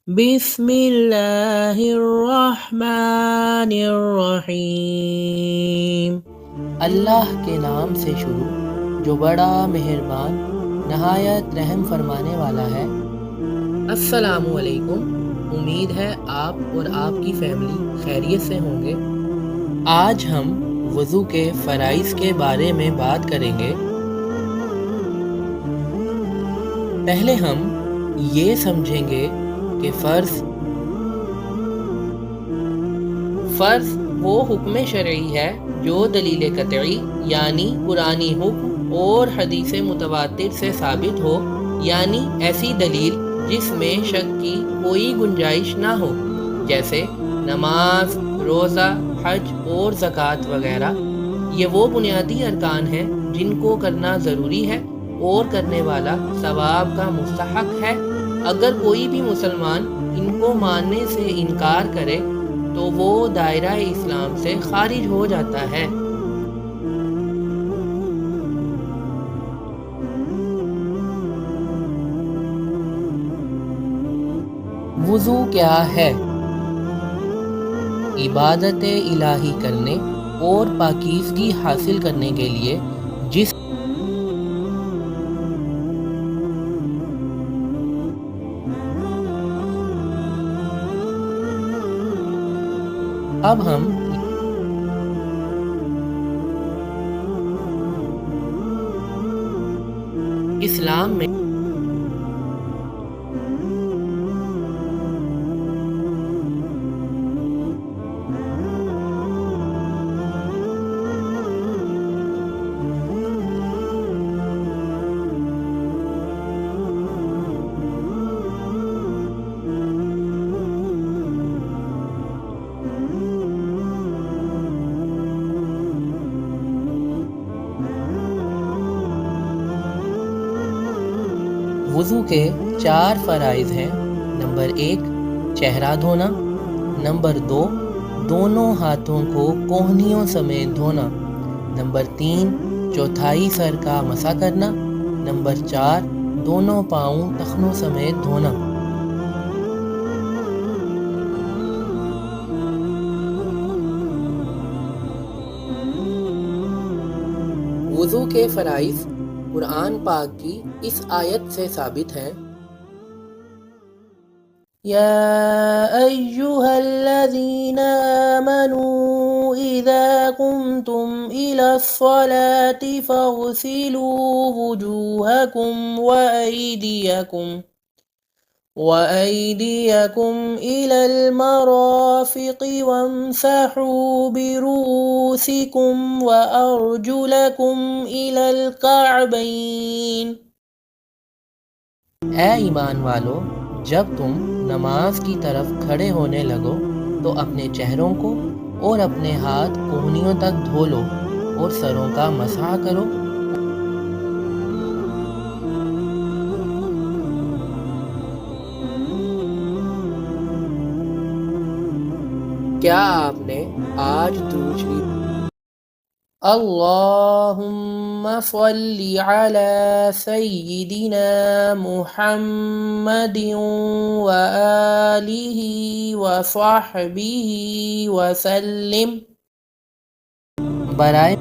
بسم اللہ الرحمن الرحیم۔ اللہ کے نام سے شروع جو بڑا مہربان نہایت رحم فرمانے والا ہے۔ السلام علیکم، امید ہے آپ اور آپ کی فیملی خیریت سے ہوں گے۔ آج ہم وضو کے فرائض کے بارے میں بات کریں گے۔ پہلے ہم یہ سمجھیں گے کہ فرض وہ حکم شرعی ہے جو دلیل قطعی یعنی قرآنی حکم اور حدیث متواتر سے ثابت ہو، یعنی ایسی دلیل جس میں شک کی کوئی گنجائش نہ ہو، جیسے نماز، روزہ، حج اور زکوٰۃ وغیرہ۔ یہ وہ بنیادی ارکان ہیں جن کو کرنا ضروری ہے اور کرنے والا ثواب کا مستحق ہے۔ اگر کوئی بھی مسلمان ان کو ماننے سے انکار کرے تو وہ دائرہ اسلام سے خارج ہو جاتا ہے۔ وضو کیا ہے؟ عبادت الہی کرنے اور پاکیزگی حاصل کرنے کے لیے جس اب ہم اسلام میں وضو کے 4 فرائض ہیں۔ نمبر 1 چہرہ دھونا، نمبر 2 دونوں ہاتھوں کو کوہنیوں سمیت دھونا، نمبر 3 چوتھائی سر کا مسح کرنا، نمبر 4 دونوں پاؤں ٹخنوں سمیت دھونا۔ وضو کے فرائض قرآن پاک کی اس آیت سے ثابت ہیں: یا ایہا الذین آمنوا اذا قمتم الى الصلاة فاغسلوا وجوہکم وأيديكم إلى المرافق وامسحوا برؤوسكم وأرجلكم إلى الكعبين۔ اے ایمان والو، جب تم نماز کی طرف کھڑے ہونے لگو تو اپنے چہروں کو اور اپنے ہاتھ کونیوں تک دھو لو اور سروں کا مسح کرو۔ کیا آپ نے آج درود شریف اللہم صلی علی سیدنا محمد وآلہ وصحبہ وسلم برائے